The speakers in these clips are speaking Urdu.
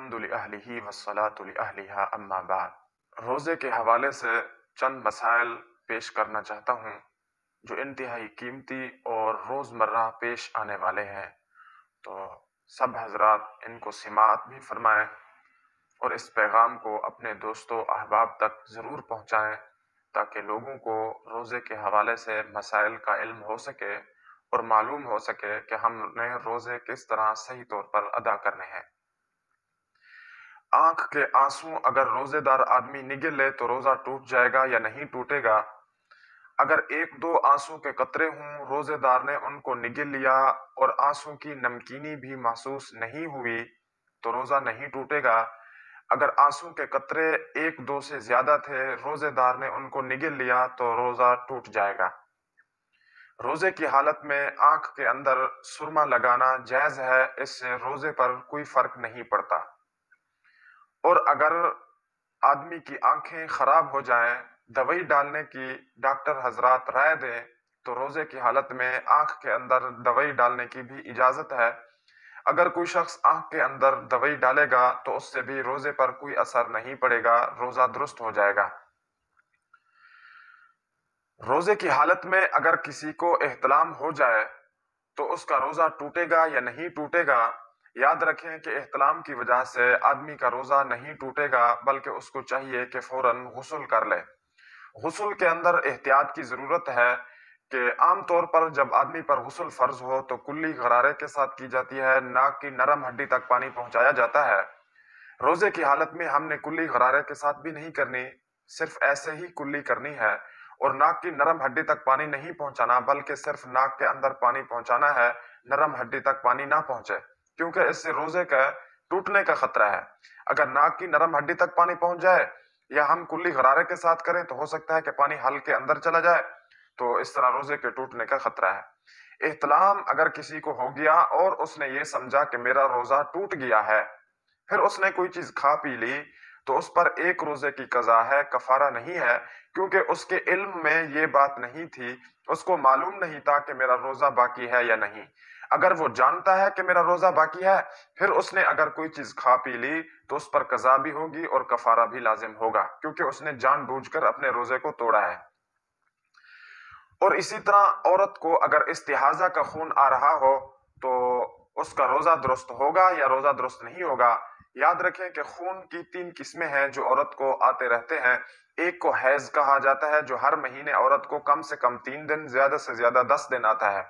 الحمد للہ والصلاۃ لأہلہا اما بعد۔ روزے کے حوالے سے چند مسائل پیش کرنا چاہتا ہوں جو انتہائی قیمتی اور روزمرہ پیش آنے والے ہیں، تو سب حضرات ان کو سماعت بھی فرمائیں اور اس پیغام کو اپنے دوستوں احباب تک ضرور پہنچائیں تاکہ لوگوں کو روزے کے حوالے سے مسائل کا علم ہو سکے اور معلوم ہو سکے کہ ہم نے روزے کس طرح صحیح طور پر ادا کرنے ہیں۔ آنکھ کے آنسو اگر روزے دار آدمی نگل لے تو روزہ ٹوٹ جائے گا یا نہیں ٹوٹے گا؟ اگر ایک دو آنسو کے قطرے ہوں، روزے دار نے ان کو نگل لیا اور آنسو کی نمکینی بھی محسوس نہیں ہوئی تو روزہ نہیں ٹوٹے گا۔ اگر آنسو کے قطرے ایک دو سے زیادہ تھے، روزے دار نے ان کو نگل لیا تو روزہ ٹوٹ جائے گا۔ روزے کی حالت میں آنکھ کے اندر سرما لگانا جائز ہے، اس سے روزے پر کوئی فرق نہیں پڑتا۔ اور اگر آدمی کی آنکھیں خراب ہو جائیں، دوائی ڈالنے کی ڈاکٹر حضرات رائے دیں تو روزے کی حالت میں آنکھ کے اندر دوائی ڈالنے کی بھی اجازت ہے۔ اگر کوئی شخص آنکھ کے اندر دوائی ڈالے گا تو اس سے بھی روزے پر کوئی اثر نہیں پڑے گا، روزہ درست ہو جائے گا۔ روزے کی حالت میں اگر کسی کو احتلام ہو جائے تو اس کا روزہ ٹوٹے گا یا نہیں ٹوٹے گا؟ یاد رکھیں کہ احتلام کی وجہ سے آدمی کا روزہ نہیں ٹوٹے گا، بلکہ اس کو چاہیے کہ فوراً غسل کر لے۔ غسل کے اندر احتیاط کی ضرورت ہے کہ عام طور پر جب آدمی پر غسل فرض ہو تو کلی غرارے کے ساتھ کی جاتی ہے، ناک کی نرم ہڈی تک پانی پہنچایا جاتا ہے۔ روزے کی حالت میں ہم نے کلی غرارے کے ساتھ بھی نہیں کرنی، صرف ایسے ہی کلی کرنی ہے، اور ناک کی نرم ہڈی تک پانی نہیں پہنچانا بلکہ صرف ناک کے اندر پانی پہنچانا ہے، نرم ہڈی تک پانی نہ پہنچے، کیونکہ اس سے روزے کا ٹوٹنے کا خطرہ ہے۔ اگر ناک کی نرم ہڈی تک پانی پہنچ جائے یا ہم کلی غرارے کے ساتھ کریں تو ہو سکتا ہے کہ پانی حلق کے اندر چلا جائے، تو اس طرح روزے کے ٹوٹنے کا خطرہ ہے۔ احتلام اگر کسی کو ہو گیا اور اس نے یہ سمجھا کہ میرا روزہ ٹوٹ گیا ہے، پھر اس نے کوئی چیز کھا پی لی تو اس پر ایک روزے کی قضا ہے، کفارہ نہیں ہے، کیونکہ اس کے علم میں یہ بات نہیں تھی، اس کو معلوم نہیں تھا کہ میرا روزہ باقی ہے یا نہیں۔ اگر وہ جانتا ہے کہ میرا روزہ باقی ہے، پھر اس نے اگر کوئی چیز کھا پی لی تو اس پر قضا بھی ہوگی اور کفارہ بھی لازم ہوگا، کیونکہ اس نے جان بوجھ کر اپنے روزے کو توڑا ہے۔ اور اسی طرح عورت کو اگر استحاضہ کا خون آ رہا ہو تو اس کا روزہ درست ہوگا یا روزہ درست نہیں ہوگا؟ یاد رکھیں کہ خون کی 3 قسمیں ہیں جو عورت کو آتے رہتے ہیں۔ ایک کو حیض کہا جاتا ہے جو ہر مہینے عورت کو کم سے کم 3 دن، زیادہ سے زیادہ 10 دن آتا ہے۔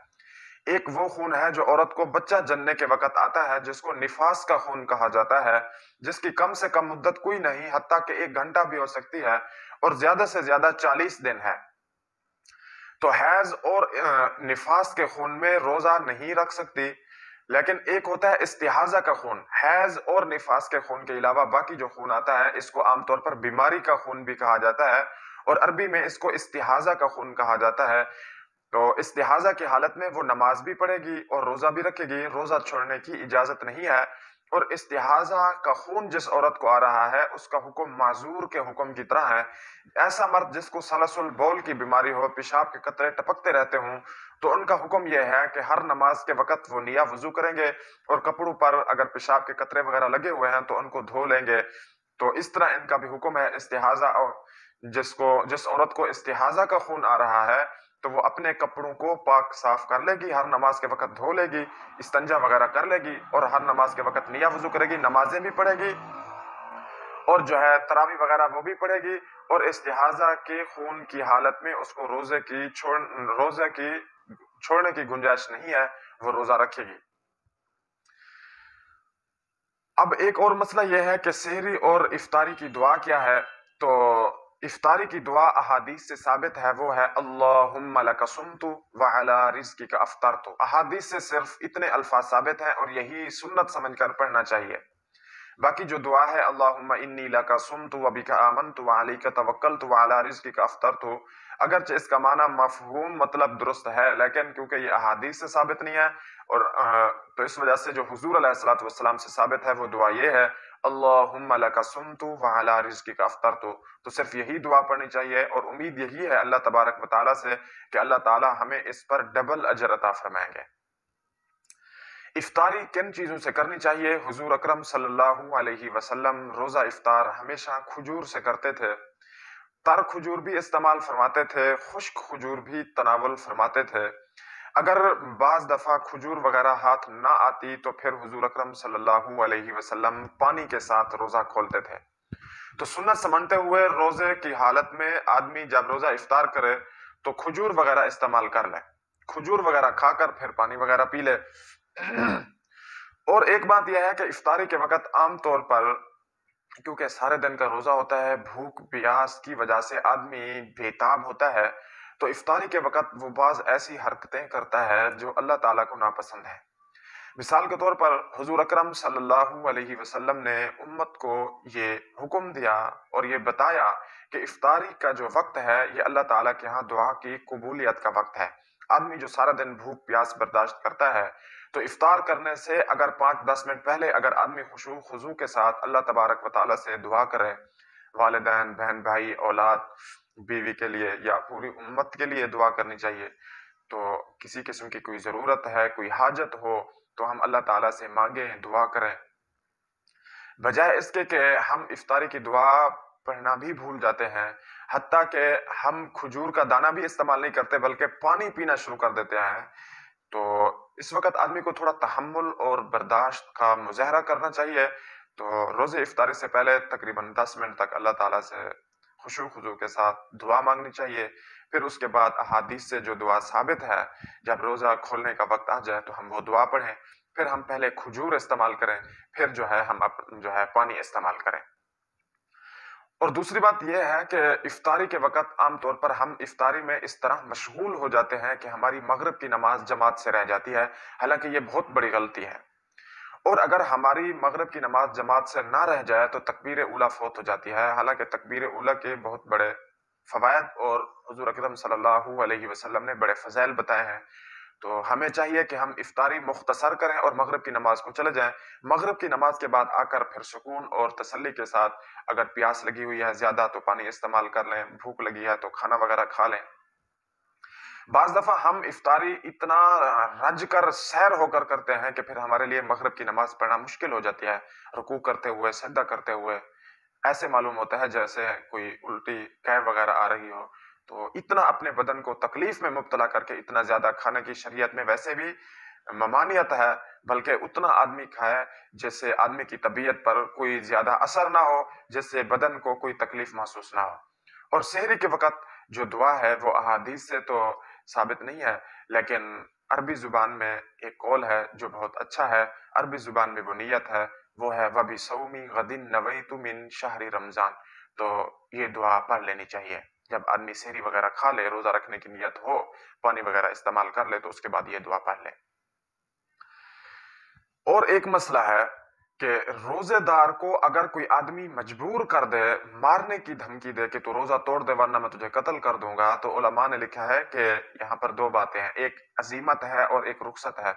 ایک وہ خون ہے جو عورت کو بچہ جننے کے وقت آتا ہے، جس کو نفاس کا خون کہا جاتا ہے، جس کی کم سے کم مدت کوئی نہیں، حتیٰ کہ 1 گھنٹہ بھی ہو سکتی ہے، اور زیادہ سے زیادہ 40 دن ہے۔ تو حیض اور نفاس کے خون میں روزہ نہیں رکھ سکتی۔ لیکن ایک ہوتا ہے استحاضہ کا خون، حیض اور نفاس کے خون کے علاوہ باقی جو خون آتا ہے اس کو عام طور پر بیماری کا خون بھی کہا جاتا ہے، اور عربی میں اس کو استحاضہ کا خون کہا جاتا ہے۔ تو استحاضہ کی حالت میں وہ نماز بھی پڑھے گی اور روزہ بھی رکھے گی، روزہ چھوڑنے کی اجازت نہیں ہے۔ اور استحاضہ کا خون جس عورت کو آ رہا ہے اس کا حکم معذور کے حکم کی طرح ہے۔ ایسا مرد جس کو سلس البول کی بیماری ہو، پیشاب کے قطرے ٹپکتے رہتے ہوں، تو ان کا حکم یہ ہے کہ ہر نماز کے وقت وہ نیا وضو کریں گے اور کپڑوں پر اگر پیشاب کے قطرے وغیرہ لگے ہوئے ہیں تو ان کو دھو لیں گے۔ تو اس طرح ان کا بھی حکم ہے۔ استحاضہ اور جس عورت کو استحاضہ کا خون آ رہا ہے تو وہ اپنے کپڑوں کو پاک صاف کر لے گی، ہر نماز کے وقت دھو لے گی، استنجا وغیرہ کر لے گی، اور ہر نماز کے وقت نیا وضو کرے گی، نمازیں بھی پڑھے گی، اور جو ہے تراویح وغیرہ وہ بھی پڑھے گی۔ اور استحاضہ کے خون کی حالت میں اس کو روزے کی چھوڑنے کی گنجائش نہیں ہے، وہ روزہ رکھے گی۔ اب ایک اور مسئلہ یہ ہے کہ سحری اور افطاری کی دعا کیا ہے؟ تو افطاری کی دعا احادیث سے ثابت ہے، وہ ہے اللہم لک صمت وعلی رزقک افطرت۔ احادیث سے صرف اتنے الفاظ ثابت ہیں اور یہی سنت سمجھ کر پڑھنا چاہیے۔ باقی جو دعا ہے اللہم انی لک صمت وبک آمنت وعلیک توکلت وعلی رزقک افطرت، اگرچہ اس کا معنی مفہوم مطلب درست ہے، لیکن کیونکہ یہ احادیث سے ثابت نہیں ہے اور تو اس وجہ سے جو حضور علیہ الصلوۃ والسلام سے ثابت ہے وہ دعا یہ ہے اللہم لک صمت وعلی رزقک افطرت۔ تو صرف یہی دعا پڑھنی چاہیے، اور امید یہی ہے اللہ تبارک و تعالیٰ سے کہ اللہ تعالیٰ ہمیں اس پر ڈبل اجر عطا فرمائیں گے۔ افطاری کن چیزوں سے کرنی چاہیے؟ حضور اکرم صلی اللہ علیہ وسلم روزہ افطار ہمیشہ کھجور سے کرتے تھے۔ تر کھجور بھی استعمال فرماتے تھے، خشک کھجور بھی تناول فرماتے تھے۔ اگر بعض دفعہ کھجور وغیرہ ہاتھ نہ آتی تو پھر حضور اکرم صلی اللہ علیہ وسلم پانی کے ساتھ روزہ کھولتے تھے۔ تو سنت سمجھتے ہوئے روزے کی حالت میں آدمی جب روزہ افطار کرے تو کھجور وغیرہ استعمال کر لے، کھجور وغیرہ کھا کر پھر پانی وغیرہ پی لے۔ اور ایک بات یہ ہے کہ افطاری کے وقت عام طور پر کیونکہ سارے دن کا روزہ ہوتا ہے، بھوک پیاس کی وجہ سے آدمی بے تاب ہوتا ہے، تو افطاری کے وقت وہ بعض ایسی حرکتیں کرتا ہے جو اللہ تعالیٰ کو ناپسند ہے۔ مثال کے طور پر حضور اکرم صلی اللہ علیہ وسلم نے امت کو یہ حکم دیا اور یہ بتایا کہ افطاری کا جو وقت ہے یہ اللہ تعالیٰ کے ہاں دعا کی قبولیت کا وقت ہے۔ آدمی جو سارا دن بھوک پیاس برداشت کرتا ہے تو افطار کرنے سے اگر 5-10 منٹ پہلے اگر آدمی خشوع خضوع کے ساتھ اللہ تبارک و تعالیٰ سے دعا کرے، والدین، بہن بھائی، اولاد، بیوی کے لیے یا پوری امت کے لیے دعا کرنی چاہیے۔ تو کسی قسم کی کوئی ضرورت ہے، کوئی حاجت ہو تو ہم اللہ تعالیٰ سے مانگیں، دعا کریں، بجائے اس کے کہ ہم افطاری کی دعا پڑھنا بھی بھول جاتے ہیں، حتیٰ کہ ہم کھجور کا دانہ بھی استعمال نہیں کرتے بلکہ پانی پینا شروع کر دیتے ہیں۔ تو اس وقت آدمی کو تھوڑا تحمل اور برداشت کا مظاہرہ کرنا چاہیے۔ تو روزے افطاری سے پہلے تقریباً 10 منٹ تک اللہ تعالیٰ سے خشوع خضوع کے ساتھ دعا مانگنی چاہیے۔ پھر اس کے بعد احادیث سے جو دعا ثابت ہے، جب روزہ کھولنے کا وقت آ جائے تو ہم وہ دعا پڑھیں، پھر ہم پہلے کھجور استعمال کریں، پھر ہم پانی استعمال کریں۔ اور دوسری بات یہ ہے کہ افطاری کے وقت عام طور پر ہم افطاری میں اس طرح مشغول ہو جاتے ہیں کہ ہماری مغرب کی نماز جماعت سے رہ جاتی ہے، حالانکہ یہ بہت بڑی غلطی ہے۔ اور اگر ہماری مغرب کی نماز جماعت سے نہ رہ جائے تو تکبیر اولیٰ فوت ہو جاتی ہے، حالانکہ تکبیر اولیٰ کے بہت بڑے فوائد اور حضور اکرم صلی اللہ علیہ وسلم نے بڑے فضائل بتائے ہیں۔ تو ہمیں چاہیے کہ ہم افطاری مختصر کریں اور مغرب کی نماز کو چلے جائیں۔ مغرب کی نماز کے بعد آ کر پھر سکون اور تسلی کے ساتھ اگر پیاس لگی ہوئی ہے زیادہ تو پانی استعمال کر لیں، بھوک لگی ہے تو کھانا وغیرہ کھا لیں۔ بعض دفعہ ہم افطاری اتنا رج کر سیر ہو کر کرتے ہیں کہ پھر ہمارے لیے مغرب کی نماز پڑھنا مشکل ہو جاتی ہے، رکوع کرتے ہوئے، سجدہ کرتے ہوئے ایسے معلوم ہوتا ہے جیسے کوئی الٹی قے وغیرہ آ رہی ہو۔ تو اتنا اپنے بدن کو تکلیف میں مبتلا کر کے اتنا زیادہ کھانے کی شریعت میں ویسے بھی ممانعت ہے، بلکہ اتنا آدمی کھائے جس سے آدمی کی طبیعت پر کوئی زیادہ اثر نہ ہو، جس سے بدن کو کوئی تکلیف محسوس نہ ہو۔ اور سحری کے وقت جو دعا ہے وہ احادیث سے تو ثابت نہیں ہے، لیکن عربی زبان میں ایک قول ہے جو بہت اچھا ہے، عربی زبان میں وہ نیت ہے، وہ ہے وَبِصَوْمِ غَدٍ نَوَيْتُ مِن شَهْرِ رمضان۔ تو یہ دعا پڑھ لینی چاہیے جب آدمی سحری وغیرہ کھا لے، روزہ رکھنے کی نیت ہو، پانی وغیرہ استعمال کر لے تو اس کے بعد یہ دعا پڑھ لے۔ اور ایک مسئلہ ہے کہ روزے دار کو اگر کوئی آدمی مجبور کر دے، مارنے کی دھمکی دے کہ تو روزہ توڑ دے ورنہ میں تجھے قتل کر دوں گا، تو علماء نے لکھا ہے کہ یہاں پر دو باتیں ہیں، ایک عزیمت ہے اور ایک رخصت ہے۔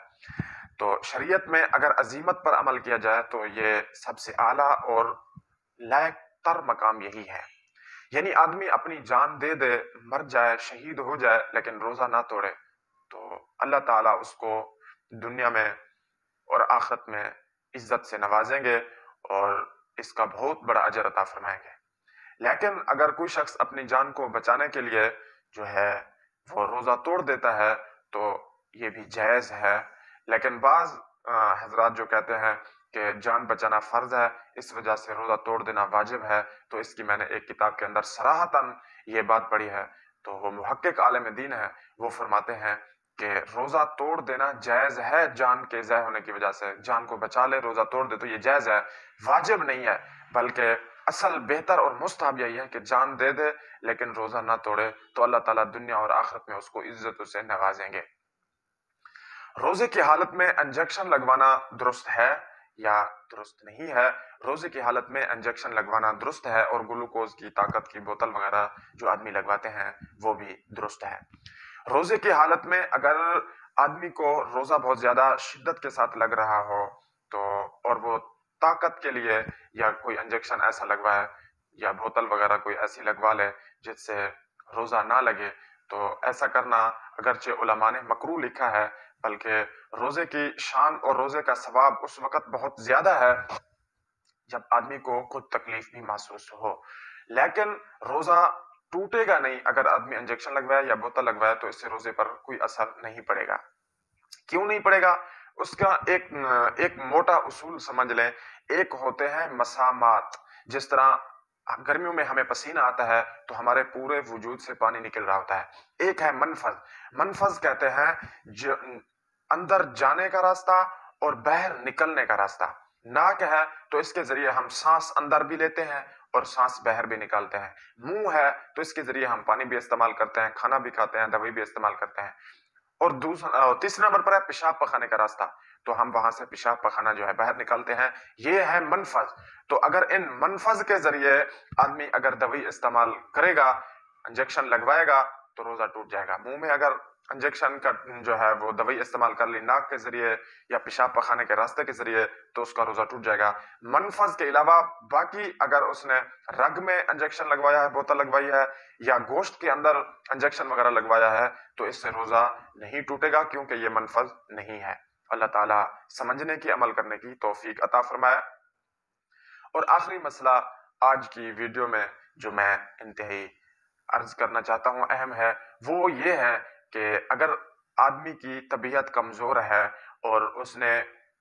تو شریعت میں اگر عزیمت پر عمل کیا جائے تو یہ سب سے اعلیٰ اور لائق تر مقام یہی ہے، یعنی آدمی اپنی جان دے دے، مر جائے، شہید ہو جائے، لیکن روزہ نہ توڑے، تو اللہ تعالیٰ اس کو دنیا میں اور آخرت میں عزت سے نوازیں گے اور اس کا بہت بڑا اجر عطا فرمائیں گے۔ لیکن اگر کوئی شخص اپنی جان کو بچانے کے لیے وہ روزہ توڑ دیتا ہے تو یہ بھی جائز ہے، لیکن بعض حضرات جو کہتے ہیں کہ جان بچانا فرض ہے اس وجہ سے روزہ توڑ دینا واجب ہے، تو اس کی میں نے ایک کتاب کے اندر صراحتاً یہ بات پڑھی ہے، تو وہ محقق عالم دین ہے، وہ فرماتے ہیں کہ روزہ توڑ دینا جائز ہے، جان کے ضائع ہونے کی وجہ سے جان کو بچا لے، روزہ توڑ دے تو یہ جائز ہے، واجب نہیں ہے، بلکہ اصل بہتر اور مستحب یہی ہے کہ جان دے دے لیکن روزہ نہ توڑے، تو اللہ تعالیٰ دنیا اور آخرت میں اس کو عزت سے نوازیں گے۔ روزے کی حالت میں انجیکشن لگوانا درست ہے یا درست نہیں ہے؟ روزے کی حالت میں انجیکشن لگوانا درست ہے، اور گلوکوز کی طاقت کی بوتل وغیرہ جو آدمی لگواتے ہیں وہ بھی درست ہے۔ روزے کی حالت میں اگر آدمی کو روزہ بہت زیادہ شدت کے ساتھ لگ رہا ہو تو اور وہ طاقت کے لیے یا کوئی انجیکشن ایسا لگوائے یا بوتل وغیرہ کوئی ایسی لگوا لے جس سے روزہ نہ لگے، تو ایسا کرنا اگرچہ علماء نے مکروہ لکھا ہے بلکہ روزے کی شان اور روزے کا ثواب اس وقت بہت زیادہ ہے جب آدمی کو خود تکلیف بھی محسوس ہو. لیکن روزہ ٹوٹے گا نہیں اگر آدمی انجیکشن لگوائے یا بوتل لگوائے، تو اس سے روزے پر کوئی اثر نہیں پڑے گا. کیوں نہیں پڑے گا؟ اس کا ایک موٹا اصول سمجھ لیں. ایک ہوتے ہیں مسامات، جس طرح گرمیوں میں ہمیں پسینہ آتا ہے تو ہمارے پورے وجود سے پانی نکل رہا ہوتا ہے. ایک ہے منفذ. منفذ کہتے ہیں جو اندر جانے کا راستہ اور باہر نکلنے کا راستہ. ناک ہے تو اس کے ذریعے ہم سانس اندر بھی لیتے ہیں اور سانس باہر بھی نکالتے ہیں. منہ ہے تو اس کے ذریعے ہم پانی بھی استعمال کرتے ہیں، کھانا بھی کھاتے ہیں، دوائی بھی استعمال کرتے ہیں. اور تیسرے نمبر پر ہے پیشاب پخانے کا راستہ، تو ہم وہاں سے پیشاب پخانا جو ہے باہر نکالتے ہیں. یہ ہے منفذ. تو اگر ان منفذ کے ذریعے آدمی اگر دوائی استعمال کرے گا، انجیکشن لگوائے گا، تو روزہ ٹوٹ جائے گا. منہ میں اگر انجیکشن کا جو ہے وہ دوائی استعمال کر لی ناک کے ذریعے یا پیشاب پخانے کے راستے کے ذریعے، تو اس کا روزہ ٹوٹ جائے گا. منفذ کے علاوہ باقی اگر اس نے رگ میں انجیکشن لگوایا ہے، بوتل لگوائی ہے، یا گوشت کے اندر انجیکشن وغیرہ لگوایا ہے، تو اس سے روزہ نہیں ٹوٹے گا، کیونکہ یہ منفذ نہیں ہے. اللہ تعالیٰ سمجھنے کی، عمل کرنے کی توفیق عطا فرمائے. اور آخری مسئلہ آج کی ویڈیو میں جو میں انتہائی عرض کرنا چاہتا ہوں، اہم ہے، وہ یہ ہے کہ اگر آدمی کی طبیعت کمزور ہے اور اس نے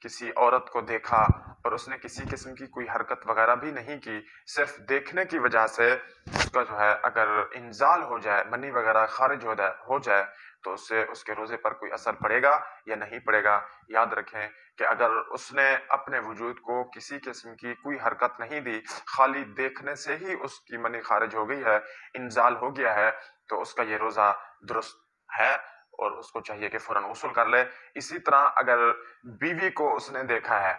کسی عورت کو دیکھا اور اس نے کسی قسم کی کوئی حرکت وغیرہ بھی نہیں کی، صرف دیکھنے کی وجہ سے اس کا جو ہے اگر انزال ہو جائے، منی وغیرہ خارج ہو جائے، تو اس سے اس کے روزے پر کوئی اثر پڑے گا یا نہیں پڑے گا؟ یاد رکھیں کہ اگر اس نے اپنے وجود کو کسی قسم کی کوئی حرکت نہیں دی، خالی دیکھنے سے ہی اس کی منی خارج ہو گئی ہے، انزال ہو گیا ہے، تو اس کا یہ روزہ درست ہے اور اس کو چاہیے کہ فوراً غسل کر لے. اسی طرح اگر بیوی کو اس نے دیکھا ہے،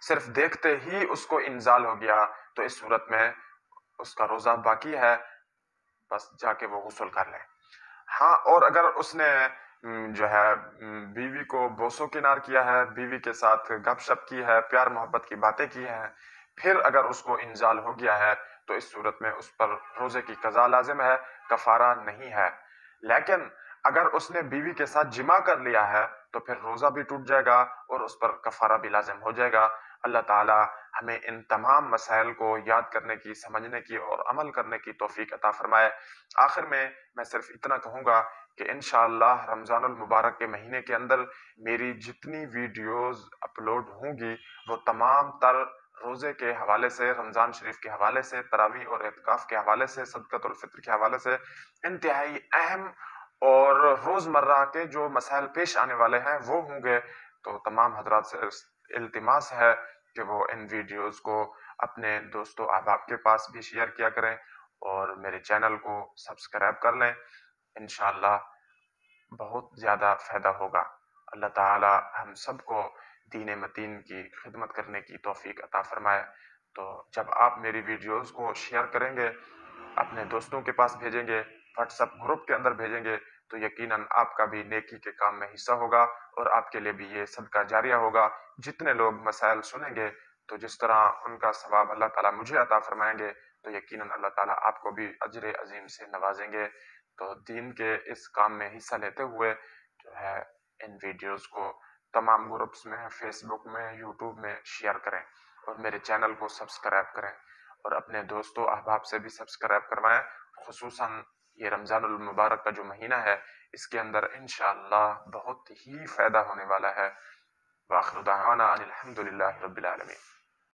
صرف دیکھتے ہی اس کو انزال ہو گیا، تو اس صورت میں اس کا روزہ باقی ہے، بس جا کے وہ غسل کر لے. ہاں، اور اگر اس نے جو ہے بیوی کو بوسو کنار کیا ہے، بیوی کے ساتھ گپ شپ کی ہے، پیار محبت کی باتیں کی ہیں، پھر اگر اس کو انزال ہو گیا ہے، تو اس صورت میں اس پر روزے کی قضا لازم ہے، کفارہ نہیں ہے. لیکن اگر اس نے بیوی کے ساتھ جمع کر لیا ہے تو پھر روزہ بھی ٹوٹ جائے گا اور اس پر کفارہ بھی لازم ہو جائے گا. اللہ تعالی ہمیں ان تمام مسائل کو یاد کرنے کی، سمجھنے کی اور عمل کرنے کی توفیق عطا فرمائے. آخر میں صرف اتنا کہوں گا کہ انشاءاللہ رمضان المبارک کے مہینے کے اندر میری جتنی ویڈیوز اپلوڈ ہوں گی وہ تمام تر روزے کے حوالے سے، رمضان شریف کے حوالے سے، تراویح اور اعتکاف کے حوالے سے، صدقۃ الفطر کے حوالے سے، انتہائی اہم اور روزمرہ کے جو مسائل پیش آنے والے ہیں وہ ہوں گے. تو تمام حضرات سے التماس ہے کہ وہ ان ویڈیوز کو اپنے دوستوں احباب کے پاس بھی شیئر کیا کریں اور میرے چینل کو سبسکرائب کر لیں. انشاءاللہ بہت زیادہ فائدہ ہوگا. اللہ تعالی ہم سب کو دین متین کی خدمت کرنے کی توفیق عطا فرمائے. تو جب آپ میری ویڈیوز کو شیئر کریں گے، اپنے دوستوں کے پاس بھیجیں گے، واٹس ایپ گروپ کے اندر بھیجیں گے، تو یقیناً آپ کا بھی نیکی کے کام میں حصہ ہوگا اور آپ کے لیے بھی یہ صدقہ جاریہ ہوگا. جتنے لوگ مسائل سنیں گے تو جس طرح ان کا ثواب اللہ تعالیٰ مجھے عطا فرمائیں گے، تو یقیناً اللہ تعالیٰ آپ کو بھی اجر عظیم سے نوازیں گے. تو دین کے اس کام میں حصہ لیتے ہوئے جو ہے ان ویڈیوز کو تمام گروپس میں، فیس بک میں، یوٹیوب میں شیئر کریں اور میرے چینل کو سبسکرائب کریں اور اپنے دوستوں احباب سے بھی سبسکرائب کروائیں. خصوصاً یہ رمضان المبارک کا جو مہینہ ہے، اس کے اندر انشاءاللہ بہت ہی فائدہ ہونے والا ہے. وآخر دعوانا ان الحمد للہ رب العالمین.